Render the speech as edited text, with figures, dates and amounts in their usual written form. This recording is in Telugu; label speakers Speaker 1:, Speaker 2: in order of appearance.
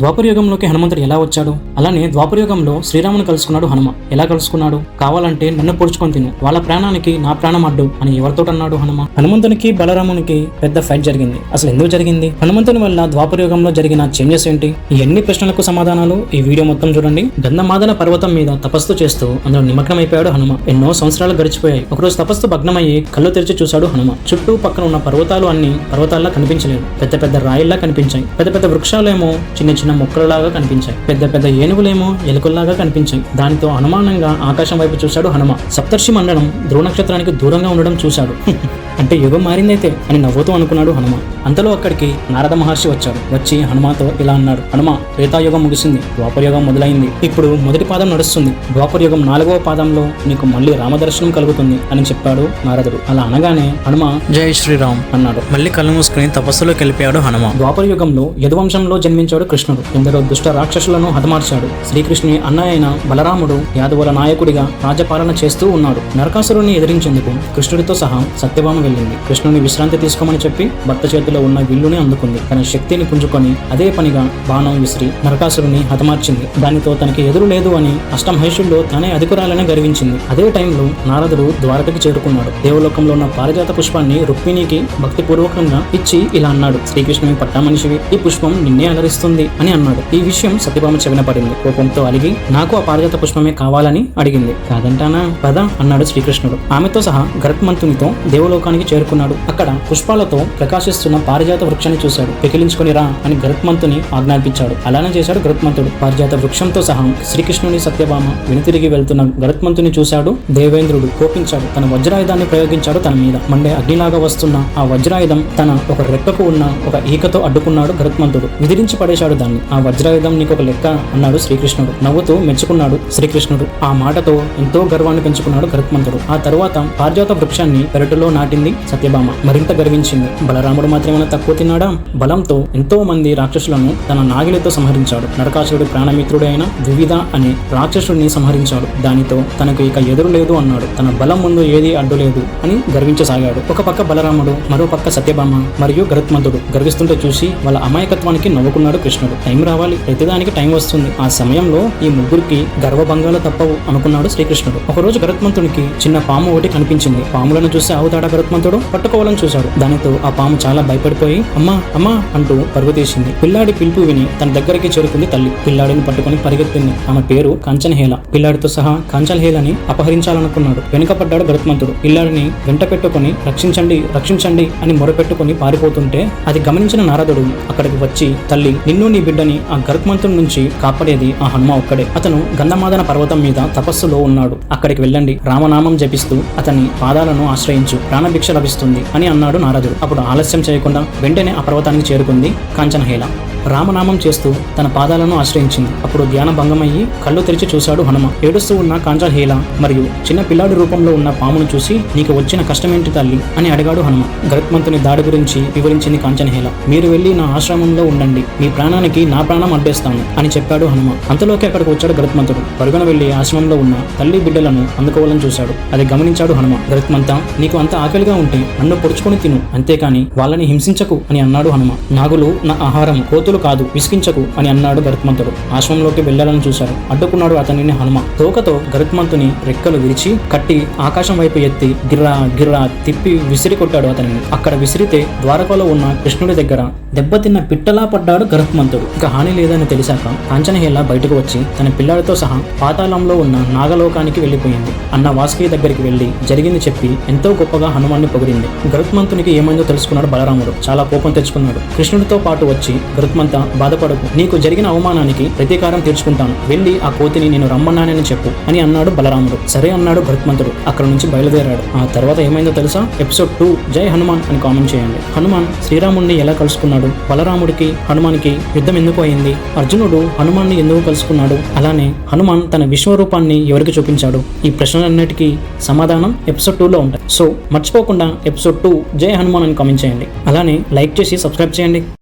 Speaker 1: ద్వాపర యుగంలోకి హనుమంతుడు ఎలా వచ్చాడు? అలానే ద్వాపర యుగంలో శ్రీరాముని కలుసుకున్నాడు హనుమ. ఎలా కలుసుకున్నాడు? కావాలంటే నన్ను పొడుచుకొని తిను, వాళ్ళ ప్రాణానికి నా ప్రాణం అడ్డు అని ఎవరితో అన్నాడు హనుమ? హనుమంతునికి బలరామునికి పెద్ద ఫైట్ జరిగింది. అసలు ఎందుకు జరిగింది? హనుమంతుని వల్ల ద్వాపర యుగంలో జరిగిన చేంజెస్ ఏంటి? ఈ అన్ని ప్రశ్నలకు సమాధానాలు ఈ వీడియో మొత్తం చూడండి. గంధమాదన పర్వతం మీద తపస్సు చేస్తూ అందులో నిమగ్నమైపోయాడు హనుమ. ఎన్నో సంవత్సరాలు గడిచిపోయాయి. ఒకరోజు తపస్సు భగ్నమయ్యి కళ్ళు తెరిచి చూశాడు హనుమ. చుట్టూ పక్కన ఉన్న పర్వతాలు అన్ని పర్వతాల్లా కనిపించలేదు. పెద్ద పెద్ద రాయిల్లా కనిపించాయి. పెద్ద పెద్ద వృక్షాలేమో చిన్న చిన్న మొక్కలలాగా కనిపించాయి. పెద్ద పెద్ద ఏనుగులేమో ఎలుకల్లాగా కనిపించాయి. దానితో అనుమానంగా ఆకాశం వైపు చూశాడు హనుమ. సప్తర్షి మండలం ధ్రువ నక్షత్రానికి దూరంగా ఉండడం చూశాడు. అంటే యుగం మారిందైతే అని నవ్వుతూ అనుకున్నాడు హనుమ. అంతలో అక్కడికి నారద మహర్షి వచ్చాడు. వచ్చి హనుమతో ఇలా అన్నాడు: హనుమ, త్రేతాయుగం ముగిసింది, ద్వాపరయుగం మొదలైంది. ఇప్పుడు మొదటి పాదం నడుస్తుంది. ద్వాపరయుగం 4వ పాదంలో నీకు మళ్ళీ రామదర్శనం కలుగుతుంది అని చెప్పాడు నారదుడు. అలా అనగానే హనుమ జై శ్రీరామ్ అన్నాడు. మళ్ళీ కళ్ళు మూసుకుని తపస్సులోకి వెళ్ళిపోయాడు హనుమ. ద్వాపర యుగంలో యదువంశంలో జన్మించాడు కృష్ణుడు. ఎందరో దుష్ట రాక్షసులను హతమార్చాడు. శ్రీకృష్ణుని అన్నయ్య అయిన బలరాముడు యాదవుల నాయకుడిగా రాజపాలన చేస్తూ ఉన్నాడు. నరకాసురుని ఎదిరించేందుకు కృష్ణుడితో సహా సత్యభామ వెళ్ళింది. కృష్ణుని విశ్రాంతి తీసుకోమని చెప్పి భర్త చేతిలో ఉన్న విల్లుని అందుకుంది. తన శక్తిని పుంజుకొని అదే పనిగా బాణం విసిరి నరకాసురుని హతమార్చింది. దానితో తనకి ఎదురు లేదు అని అష్టమహిషుల్లో తానే అధికురాలని గర్వించింది. అదే టైంలో నారదుడు ద్వారకకి చేరుకున్నాడు. దేవలోకంలో ఉన్న పారిజాత పుష్పాన్ని రుక్మిణికి భక్తిపూర్వకంగా ఇచ్చి ఇలా అన్నాడు: శ్రీకృష్ణుని పట్టామనిషివి, ఈ పుష్పం నిన్నే అలరిస్తుంది అని అన్నాడు. ఈ విషయం సత్యభామ చెవిన పడింది. కోపంతో అలిగి నాకు ఆ పారిజాత పుష్పమే కావాలని అడిగింది. కాదంటానా, పద అన్నాడు శ్రీకృష్ణుడు. ఆమెతో సహా గరుత్మంతునితో దేవలోకానికి చేరుకున్నాడు. అక్కడ పుష్పాలతో ప్రకాశిస్తున్న పారిజాత వృక్షాన్ని చూశాడు. పెకిలించుకొని రా అని గరుత్మంతుని ఆజ్ఞాపించాడు. అలానే చేశాడు గరుత్మంతుడు. పారిజాత వృక్షంతో సహా శ్రీకృష్ణుని సత్యభామ వెనుతిరిగి వెళ్తున్న గరుత్మంతుని చూశాడు. దేవేంద్రుడు కోపించాడు. తన వజ్రాయుధాన్ని ప్రయోగించాడు తన మీద. మండే అగ్నిలాగా వస్తున్న ఆ వజ్రాయుధం తన ఒక రెక్కకు ఉన్న ఒక ఈకతో అడ్డుకున్నాడు గరుత్మంతుడు. విదిరించి పడేశాడు దాన్ని. ఆ వజ్రాయుధం నీకు ఒక లెక్క అన్నాడు శ్రీకృష్ణుడు. నవ్వుతూ మెచ్చుకున్నాడు శ్రీకృష్ణుడు. ఆ మాటతో ఎంతో గర్వాన్ని పెంచుకున్నాడు గరుత్మంతుడు. ఆ తరువాత పారిజాత వృక్షాన్ని పెరటులో నాటింది సత్యభామ. మరింత గర్వించింది. బలరాముడు మాత్రమేమైనా తక్కువ తిన్నాడా? బలంతో ఎంతో మంది రాక్షసులను తన నాగిలితో సంహరించాడు. నరకాసురుడి ప్రాణమిత్రుడు అయిన వివిధ అనే రాక్షసుడిని సంహరించాడు. దానితో తనకు ఇక ఎదురు లేదు అన్నాడు. తన బలం ముందు ఏది అడ్డు లేదు అని గర్వించసాగాడు. ఒక పక్క బలరాముడు, మరో పక్క సత్యభామ మరియు గరుత్మంతుడు గర్విస్తుంటే చూసి వాళ్ళ అమాయకత్వానికి నవ్వుకున్నాడు కృష్ణుడు. టైం రావాలి, ప్రతిదానికి టైం వస్తుంది. ఆ సమయంలో ఈ ముగ్గురికి గర్వభంగాలు తప్పవు అనుకున్నాడు శ్రీకృష్ణుడు. ఒకరోజు గరుత్మంతునికి చిన్న పాము ఒకటి కనిపించింది. పాములను చూసి ఆవుతాడా గరుత్మంతుడు? పట్టుకోవాలని చూశాడు. దానితో ఆ పాము చాలా భయపడిపోయి అమ్మా అమ్మా అంటూ పరుగు తీసింది. పిల్లాడి పిలుపు విని తన దగ్గరికి చేరుకుంది తల్లి. పిల్లాడిని పట్టుకుని పరిగెత్తింది. ఆమె పేరు కాంచనహేళ. పిల్లాడితో సహా కాంచనహేళని అపహరించాలనుకున్నాడు. వెనుకపడ్డాడు గరుత్మంతుడు. పిల్లాడిని వెంట పెట్టుకుని రక్షించండి రక్షించండి అని మొరపెట్టుకుని పారిపోతుంటే అది గమనించిన నారదుడు అక్కడికి వచ్చి, తల్లి, నిన్ను నీ బిడ్డని ఆ గరుత్మంతుడి నుంచి కాపాడేది ఆ హనుమ ఒక్కడే. అతను గంధమాదన పర్వతం మీద తపస్సులో ఉన్నాడు. అక్కడికి వెళ్ళండి, రామనామం జపిస్తూ అతని పాదాలను ఆశ్రయించు, ప్రాణభిక్ష లభిస్తుంది అని అన్నాడు నారదుడు. అప్పుడు ఆలస్యం చేయకుండా వెంటనే ఆ పర్వతానికి చేరుకుంది కాంచనహేళ. రామనామం చేస్తూ తన పాదాలను ఆశ్రయించింది. అప్పుడు ధ్యాన భంగమయ్యి కళ్ళు తెరిచి చూశాడు హనుమ. ఏడుస్తూ ఉన్న కాంచనహేళ మరియు చిన్న పిల్లాడి రూపంలో ఉన్న పామును చూసి, నీకు వచ్చిన కష్టమేంటి తల్లి అని అడిగాడు హనుమ. గరుత్మంతుని దాడి గురించి వివరించింది కాంచనహేళ. మీరు వెళ్ళి నా ఆశ్రమంలో ఉండండి, మీ ప్రాణానికి నా ప్రాణం అడ్డేస్తాను అని చెప్పాడు హనుమ. అంతలోకి అక్కడికి వచ్చాడు గరుత్మంతుడు. పరుగున వెళ్లి ఆశ్రమంలో ఉన్న తల్లి బిడ్డలను అందుకోవాలని చూశాడు. అది గమనించాడు హనుమ. గరుత్మంత, నీకు అంత ఆకలిగా ఉంటే నన్ను పొడుచుకొని తిను, అంతేకాని వాళ్ళని హింసించకు అని అన్నాడు హనుమ. నాగులు నా ఆహారం, కోతులు కాదు, విసిగించకు అని అన్నాడు గరుత్మంతుడు. ఆశ్రమంలోకి వెళ్లాలని చూశాడు. అడ్డుకున్నాడు అతనిని హనుమ. తోకతో గరుత్మంతుని రెక్కలు విరిచి కట్టి ఆకాశం వైపు ఎత్తి గిర్రా గిర్రా తిప్పి విసిరి కొట్టాడు అతనిని. అక్కడ విసిరితే ద్వారకలో ఉన్న కృష్ణుడి దగ్గర దెబ్బతిన్న పిట్టలా పడ్డాడు గరుత్మంతుడు. ఇక హాని లేదని తెలిసాక కాంచనహేళ బయటకు వచ్చి తన పిల్లాడితో సహా పాతాళంలో ఉన్న నాగలోకానికి వెళ్లిపోయింది. అన్న వాసుకి దగ్గరికి వెళ్లి జరిగింది చెప్పి ఎంతో గొప్పగా హనుమాన్ని పొగిడింది. గరుత్మంతునికి ఏమైందో తెలుసుకున్నాడు బలరాముడు. చాలా కోపం తెచ్చుకున్నాడు. కృష్ణుడితో పాటు వచ్చి, గరుత్మంత, బాధపడకు, నీకు జరిగిన అవమానానికి ప్రతీకారం తీర్చుకుంటాను, వెళ్ళి ఆ కోతిని నేను రమ్మన్నానని చెప్పు అని అన్నాడు బలరాముడు. సరే అన్నాడు గరుత్మంతుడు. అక్కడ నుంచి బయలుదేరాడు. ఆ తర్వాత ఏమైందో తెలుసా? ఎపిసోడ్ 2 జై హనుమాన్ అని కామెంట్ చేయండి. హనుమాన్ శ్రీరాముడిని ఎలా కలుసుకున్నాడు? బలరాముడికి హనుమాన్కి యుద్ధం ఎందుకు అయింది? అర్జునుడు హనుమాన్ని ఎందుకు కలుసుకున్నాడు? అలానే హనుమాన్ తన విశ్వరూపాన్ని ఎవరికి చూపించాడు? ఈ ప్రశ్నలన్నిటికీ సమాధానం ఎపిసోడ్ 2లో ఉంటాయి. సో మర్చిపోకుండా ఎపిసోడ్ 2 జై హనుమాన్ అని కామెంట్ చేయండి. అలానే లైక్ చేసి సబ్స్క్రైబ్ చేయండి.